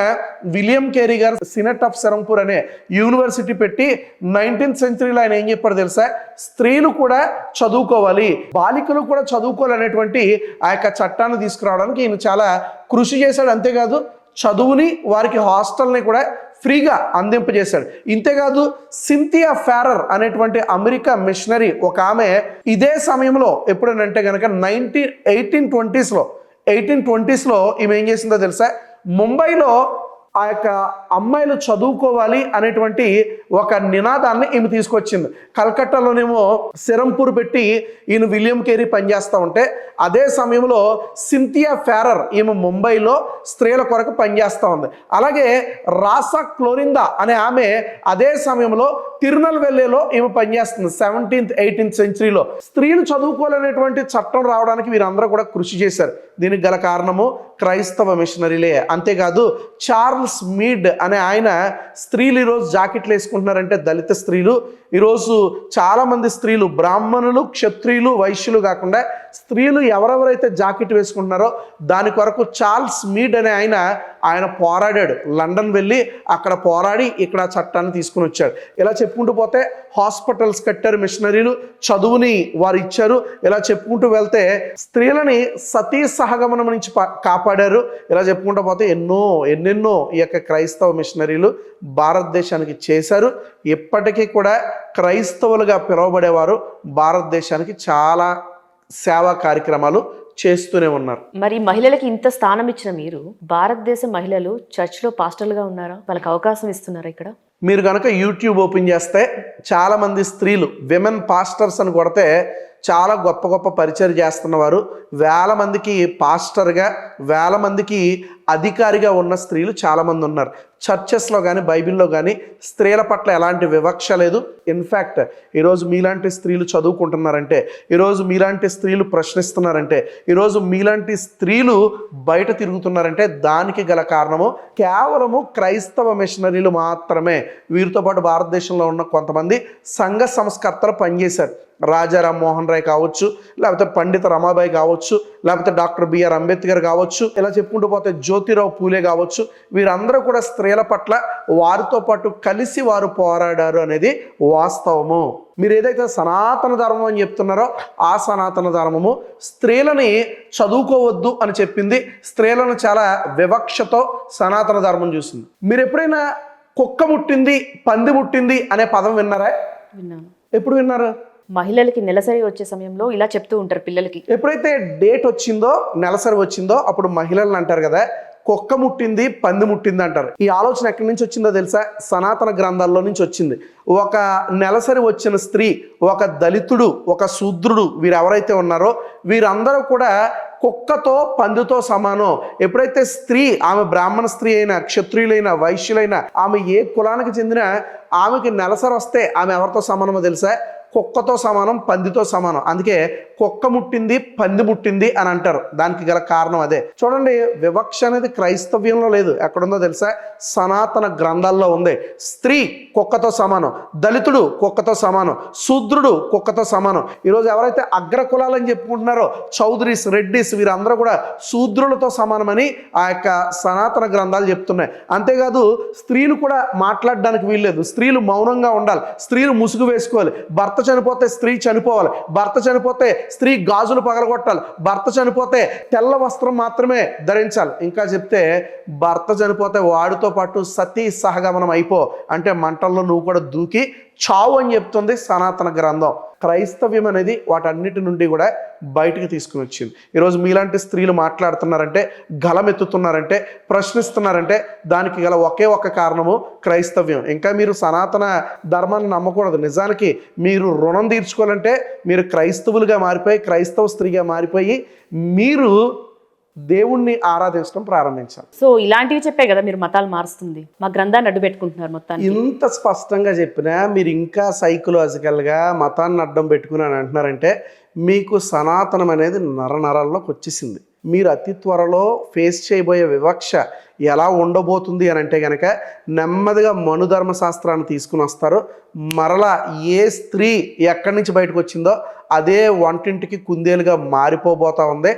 విలియం కేరీ గారు సినెట్ ఆఫ్ సెరంపూర్ అనే యూనివర్సిటీ పెట్టి 19th సెంచరీలో ఆయన ఏం చెప్పాడు తెలుసా? స్త్రీలు కూడా చదువుకోవాలి, బాలికలు కూడా చదువుకోవాలనేటువంటి ఆ యొక్క చట్టాన్ని తీసుకురావడానికి ఈయన చాలా కృషి చేశాడు. అంతేకాదు చదువుని వారికి హాస్టల్ని కూడా ఫ్రీగా అందింపజేశాడు. ఇంతేకాదు సింథియా ఫారర్ అనేటువంటి అమెరికా మిషనరీ ఒక ఆమె ఇదే సమయంలో ఎప్పుడనంటే కనుక 1820స్లో ఈమె ఏం చేసిందో తెలుసా? ముంబైలో ఆ యొక్క అమ్మాయిలు చదువుకోవాలి అనేటువంటి ఒక నినాదాన్ని ఈమె తీసుకొచ్చింది. కల్కట్టాలోనేమో సెరంపూర్ పెట్టి ఈయన విలియం కేరీ పనిచేస్తూ ఉంటే అదే సమయంలో సింథియా ఫారర్ ఈమె ముంబైలో స్త్రీల కొరకు పనిచేస్తూ ఉంది. అలాగే రాసా క్లోరిందా అనే ఆమె అదే సమయంలో తిరునల్వెల్లిలో ఈమె పనిచేస్తుంది. 17th 18th సెంచరీలో స్త్రీలు చదువుకోవాలనేటువంటి చట్టం రావడానికి వీరందరూ కూడా కృషి చేశారు. దీనికి గల కారణము క్రైస్తవ మిషనరీలే. అంతేకాదు చార్ల్స్ మీడ్ అనే ఆయన స్త్రీలు ఈరోజు జాకెట్లు వేసుకుంటున్నారంటే దళిత స్త్రీలు, ఈరోజు చాలామంది స్త్రీలు బ్రాహ్మణులు, క్షత్రియులు, వైశ్యులు కాకుండా స్త్రీలు ఎవరెవరైతే జాకెట్ వేసుకుంటున్నారో దాని కొరకు చార్ల్స్ మీడ్ అనే ఆయన పోరాడాడు. లండన్ వెళ్ళి అక్కడ పోరాడి ఇక్కడ చట్టాన్ని తీసుకుని వచ్చాడు. ఇలా చెప్పుకుంటూ పోతే హాస్పిటల్స్ కట్టారు మిషనరీలు, చదువుని వారు ఇచ్చారు. ఇలా చెప్పుకుంటూ వెళ్తే స్త్రీలని సతీ సహగమనం నుంచి కాపాడారు. ఇలా చెప్పుకుంటూ పోతే ఎన్నెన్నో ఈ యొక్క క్రైస్తవ మిషనరీలు భారతదేశానికి చేశారు. ఇప్పటికీ కూడా క్రైస్తవులుగా పిలువబడేవారు భారతదేశానికి చాలా సేవా కార్యక్రమాలు చేస్తూనే ఉన్నారు. మరి మహిళలకి ఇంత స్థానం ఇచ్చిన మీరు భారతదేశ మహిళలు చర్చ్లో పాస్టర్లుగా ఉన్నారా? వాళ్ళకి అవకాశం ఇస్తున్నారా? ఇక్కడ మీరు కనుక యూట్యూబ్ ఓపెన్ చేస్తే చాలామంది స్త్రీలు విమెన్ పాస్టర్స్ అని కొడితే చాలా గొప్ప గొప్ప పరిచయం చేస్తున్నవారు, వేల మందికి పాస్టర్గా, వేల మందికి అధికారిగా ఉన్న స్త్రీలు చాలామంది ఉన్నారు. చర్చెస్లో కానీ బైబిల్లో కానీ స్త్రీల పట్ల ఎలాంటి వివక్ష లేదు. ఇన్ఫ్యాక్ట్ ఈరోజు మీలాంటి స్త్రీలు చదువుకుంటున్నారంటే, ఈరోజు మీలాంటి స్త్రీలు ప్రశ్నిస్తున్నారంటే, ఈరోజు మీలాంటి స్త్రీలు బయట తిరుగుతున్నారంటే దానికి గల కారణము కేవలము క్రైస్తవ మిషనరీలు మాత్రమే. వీరితో పాటు భారతదేశంలో ఉన్న కొంతమంది సంఘ సంస్కర్తలు పనిచేశారు. రాజా రామ్మోహన్ రాయ్ కావచ్చు, లేకపోతే పండిత రమాబాయి కావచ్చు, లేకపోతే డాక్టర్ బిఆర్ అంబేద్కర్ కావచ్చు, ఇలా చెప్పుకుంటూ పోతే జ్యోతిరావు పూలే కావచ్చు, వీరందరూ కూడా స్త్రీల పట్ల వారితో పాటు కలిసి వారు పోరాడారు అనేది వాస్తవము. మీరు ఏదైతే సనాతన ధర్మం అని చెప్తున్నారో ఆ సనాతన ధర్మము స్త్రీలని చదువుకోవద్దు అని చెప్పింది. స్త్రీలను చాలా వివక్షతో సనాతన ధర్మం చూసింది. మీరు ఎప్పుడైనా కుక్క ముట్టింది, పంది ముట్టింది అనే పదం విన్నారా? విన్నాను. ఎప్పుడు విన్నారు? మహిళలకి నెలసరి వచ్చే సమయంలో ఇలా చెప్తూ ఉంటారు పిల్లలకి. ఎప్పుడైతే డేట్ వచ్చిందో, నెలసరి వచ్చిందో అప్పుడు మహిళలను అంటారు కదా, కుక్క ముట్టింది, పంది ముట్టింది అంటారు. ఈ ఆలోచన ఎక్కడి నుంచి వచ్చిందో తెలుసా? సనాతన గ్రంథాల్లో నుంచి వచ్చింది. ఒక నెలసరి వచ్చిన స్త్రీ, ఒక దళితుడు, ఒక శూద్రుడు, వీరెవరైతే ఉన్నారో వీరందరూ కూడా కుక్కతో పందితో సమానం. ఎప్పుడైతే స్త్రీ, ఆమె బ్రాహ్మణ స్త్రీ అయినా, క్షత్రియులైన, వైశ్యులైన, ఆమె ఏ కులానికి చెందిన ఆమెకి నెలసరి వస్తే ఆమె ఎవరితో సమానమో తెలుసా? కుక్కతో సమానం, పందితో సమానం. అందుకే కుక్క ముట్టింది, పంది ముట్టింది అని అంటారు. దానికి గల కారణం అదే. చూడండి, వివక్ష అనేది క్రైస్తవ్యంలో లేదు. ఎక్కడుందో తెలుసా? సనాతన గ్రంథాల్లో ఉంది. స్త్రీ కుక్కతో సమానం, దళితుడు కుక్కతో సమానం, శూద్రుడు కుక్కతో సమానం. ఈరోజు ఎవరైతే అగ్ర కులాలని చెప్పుకుంటున్నారో, చౌదరీస్, రెడ్డిస్, వీరందరూ కూడా శూద్రులతో సమానమని ఆ యొక్క సనాతన గ్రంథాలు చెప్తున్నాయి. అంతేకాదు స్త్రీలు కూడా మాట్లాడడానికి వీల్లేదు. స్త్రీలు మౌనంగా ఉండాలి, స్త్రీలు ముసుగు వేసుకోవాలి. భర్త చనిపోతే స్త్రీ చనిపోవాలి, భర్త చనిపోతే స్త్రీ గాజులు పగలగొట్టాలి, భర్త చనిపోతే తెల్ల వస్త్రం మాత్రమే ధరించాలి. ఇంకా చెప్తే భర్త చనిపోతే వాడితో పాటు సతీ సహగమనం అయిపో, అంటే మంటల్లో నువ్వు కూడా దూకి చావు అని చెప్తుంది సనాతన గ్రంథం. క్రైస్తవ్యం అనేది వాటన్నిటి నుండి కూడా బయటకు తీసుకుని వచ్చింది. ఈరోజు మీలాంటి స్త్రీలు మాట్లాడుతున్నారంటే, గలమెత్తుతున్నారంటే, ప్రశ్నిస్తున్నారంటే దానికి గల ఒకే ఒక కారణము క్రైస్తవ్యం. ఇంకా మీరు సనాతన ధర్మాన్ని నమ్మకూడదు. నిజానికి మీరు రుణం తీర్చుకోవాలంటే మీరు క్రైస్తవులుగా మారిపోయి, క్రైస్తవ స్త్రీగా మారిపోయి మీరు దేవుణ్ణి ఆరాధించడం ప్రారంభించాలి. సో ఇలాంటివి చెప్పే కదా మీరు మతాలు మారుస్తుంది. మా గ్రంథాన్ని అడ్డు పెట్టుకుంటున్నారు మొత్తాన్ని. ఇంత స్పష్టంగా చెప్పినా మీరు ఇంకా సైకలాజికల్గా మతాన్ని అడ్డం పెట్టుకుని అని అంటున్నారంటే మీకు సనాతనం అనేది నరనరాల్లోకి వచ్చేసింది. మీరు అతి త్వరలో ఫేస్ చేయబోయే వివక్ష ఎలా ఉండబోతుంది అని అంటే కనుక నెమ్మదిగా మనుధర్మశాస్త్రాన్ని తీసుకుని వస్తారు. మరలా ఏ స్త్రీ ఎక్కడి నుంచి బయటకు వచ్చిందో అదే వంటింటికి కుందేలుగా మారిపోబోతా ఉంది.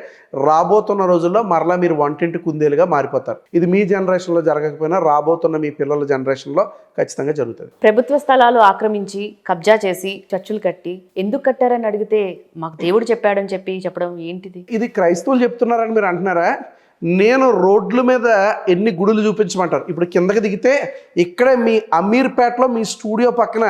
రాబోతున్న రోజుల్లో మరలా మీరు వంటింటి కుందేలుగా మారిపోతారు. ఇది మీ జనరేషన్లో జరగకపోయినా రాబోతున్న మీ పిల్లల జనరేషన్లో ఖచ్చితంగా జరుగుతుంది. ప్రభుత్వ స్థలాలు ఆక్రమించి కబ్జా చేసి చర్చులు కట్టి ఎందుకు కట్టారని అడిగితే మాకు దేవుడు చెప్పాడని చెప్పడం ఏంటిది? ఇది క్రైస్తవులు చెప్తున్నారని మీరు అంటున్నారా? నేను రోడ్ల మీద ఎన్ని గుడులు చూపించమంటారు. ఇప్పుడు కిందకి దిగితే ఇక్కడే మీ అమీర్పేటలో మీ స్టూడియో పక్కన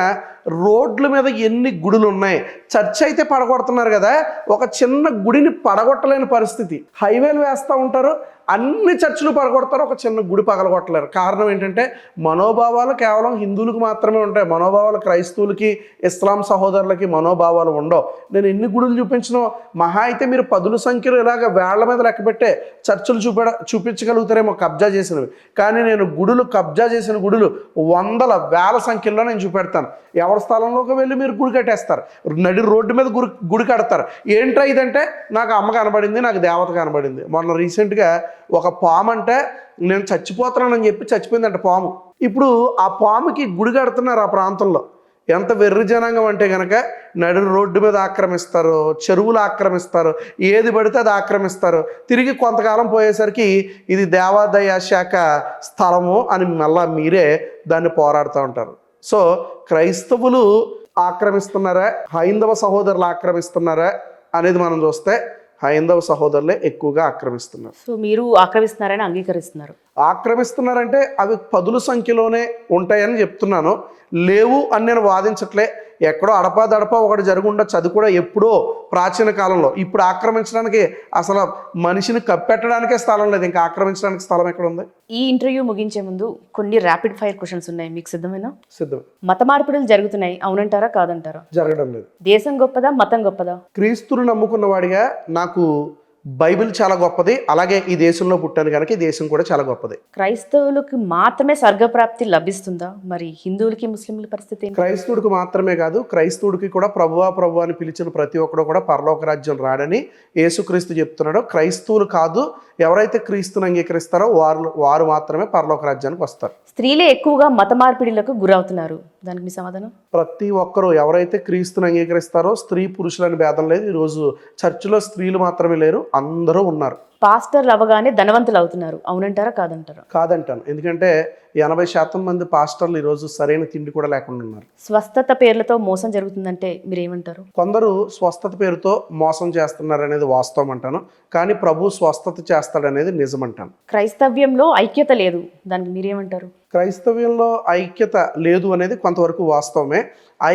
రోడ్ల మీద ఎన్ని గుడులు ఉన్నాయి. చర్చ్ అయితే పడగొడుతున్నారు కదా, ఒక చిన్న గుడిని పడగొట్టలేని పరిస్థితి. హైవేలు వేస్తూ ఉంటారు, అన్ని చర్చిలు పడగొడతారు, ఒక చిన్న గుడి పగలగొట్టలేరు. కారణం ఏంటంటే మనోభావాలు కేవలం హిందువులకు మాత్రమే ఉంటాయి. మనోభావాలు క్రైస్తవులకి, ఇస్లాం సహోదరులకి మనోభావాలు ఉండవు. నేను ఎన్ని గుడులు చూపించను, మహా అయితే మీరు పదుల సంఖ్యలో ఇలాగ వేళ్ల మీద లెక్క పెట్టే చర్చిలు చూపించగలుగుతారేమో కబ్జా చేసినవి. కానీ నేను గుడులు, కబ్జా చేసిన గుడులు వందల వేల సంఖ్యలో నేను చూపెడతాను. ఎవరి స్థలంలోకి వెళ్ళి మీరు గుడి కట్టేస్తారు, నడి రోడ్డు మీద గుడి కడతారు. ఏంట్రా ఇదంటే నాకు అమ్మ కనబడింది, నాకు దేవత కనబడింది. మొన్న రీసెంట్గా ఒక పాము అంటే నేను చచ్చిపోతున్నానని చెప్పి చచ్చిపోయిందంట పాము. ఇప్పుడు ఆ పాముకి గుడి కడుతున్నారు ఆ ప్రాంతంలో. ఎంత వెర్రి జనాంగం అంటే కనుక నడి రోడ్డు మీద ఆక్రమిస్తారు, చెరువులు ఆక్రమిస్తారు, ఏది పడితే అది ఆక్రమిస్తారు. తిరిగి కొంతకాలం పోయేసరికి ఇది దేవాదాయ శాఖ స్థలము అని మళ్ళా మీరే దాన్ని పోరాడుతూ ఉంటారు. సో క్రైస్తవులు ఆక్రమిస్తున్నారా, హైందవ సహోదరులు ఆక్రమిస్తున్నారా అనేది మనం చూస్తే హైందవ సహోదరులే ఎక్కువగా ఆక్రమిస్తున్నారు. సో మీరు ఆక్రమిస్తున్నారని అంగీకరిస్తున్నారు? ఆక్రమిస్తున్నారంటే అవి పదుల సంఖ్యలోనే ఉంటాయని చెప్తున్నాను. లేవు అని నేను వాదించట్లే. ఎక్కడో అడపాదడపా ఒకటి జరిగి ఉండొచ్చు, అది కూడా ఎప్పుడో ప్రాచీన కాలంలో. ఇప్పుడు ఆక్రమించడానికి అసలు మనిషిని కప్పెట్టడానికే స్థలం లేదు, ఇంకా ఆక్రమించడానికి స్థలం ఎక్కడ ఉంది? ఈ ఇంటర్వ్యూ ముగించే ముందు కొన్ని ర్యాపిడ్ ఫైర్ క్వశ్చన్స్ ఉన్నాయి, మీకు సిద్ధమేనా? సిద్ధమే. మత మార్పిడులు జరుగుతున్నాయి, అవునంటారా కాదంటారా? జరగడం లేదు. దేశం గొప్పదా, మతం గొప్పదా? క్రీస్తుని నమ్ముకున్న వాడిగా నాకు బైబిల్ చాలా గొప్పది, అలాగే ఈ దేశంలో పుట్టాను కనుక ఈ దేశం కూడా చాలా గొప్పది. క్రైస్తవులకు మాత్రమే స్వర్గప్రాప్తి లభిస్తుందా? మరి హిందువులకి, ముస్లింల పరిస్థితి ఏంటి? క్రైస్తవుడికి మాత్రమే కాదు, క్రైస్తవుడికి కూడా ప్రభువా ప్రభు అని పిలిచిన ప్రతి ఒక్కడు కూడా పరలోక రాజ్యం రాడని యేసుక్రీస్తు చెప్తున్నాడు. క్రైస్తవులు కాదు, ఎవరైతే క్రీస్తుని అంగీకరిస్తారో వారు మాత్రమే పరలోక రాజ్యానికి వస్తారు. స్త్రీలే ఎక్కువగా మత మార్పిడిలకు గురవుతున్నారు, దానికి మీ సమాధానం? ప్రతి ఒక్కరూ ఎవరైతే క్రీస్తుని అంగీకరిస్తారో, స్త్రీ పురుషులని భేదం లేదు. ఈరోజు చర్చిలో స్త్రీలు మాత్రమే లేరు, అందరూ ఉన్నారు. పాస్టర్లు అవగానే ధనవంతులు అవుతున్నారు, అవునంటారా కాదంటారా? కాదంటాను. ఎందుకంటే 80% మంది పాస్టర్లు ఈరోజు సరైన తిండి కూడా లేకుండా ఉన్నారు. స్వస్థత పేర్లతో మోసం జరుగుతుందంటే మీరేమంటారు? కొందరు స్వస్థత పేరుతో మోసం చేస్తున్నారు అనేది వాస్తవం అంటాను. కానీ ప్రభు స్వస్థత చేస్తాడనేది నిజం అంటాను. క్రైస్తవ్యంలో ఐక్యత లేదు, దానికి మీరేమంటారు? క్రైస్తవ్యంలో ఐక్యత లేదు అనేది కొంతవరకు వాస్తవమే.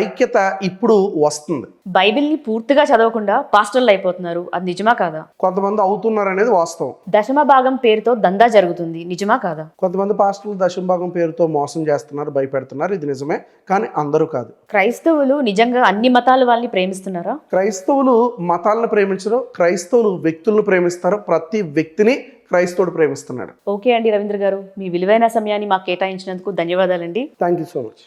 ఐక్యత ఇప్పుడు వస్తుంది. బైబిల్ని పూర్తిగా చదవకుండా పాస్టర్లు అయిపోతున్నారు, అది నిజమా కాదా? కొంతమంది అవుతున్నారు అనేది వాస్తవం. దశమ భాగం పేరుతో దందా జరుగుతుంది, నిజమా కాదా? కొంతమంది పాస్టర్లు దశంభాగం పేరుతో మోసం చేస్తున్నారు, భయపెడుతున్నారు, ఇది నిజమే. కానీ అందరూ కాదు. క్రైస్తవులు నిజంగా అన్ని మతాల వాళ్ళని ప్రేమిస్తున్నారా? క్రైస్తవులు మతాలను ప్రేమించరు, క్రైస్తవులు వ్యక్తులను ప్రేమిస్తారు. ప్రతి వ్యక్తిని క్రైస్తవుడు ప్రేమిస్తున్నాడు. ఓకే అండి రవీంద్ర గారు, మీ విలువైన సమయాన్ని మాకు కేటాయించినందుకు ధన్యవాదాలండి. Thank you so much.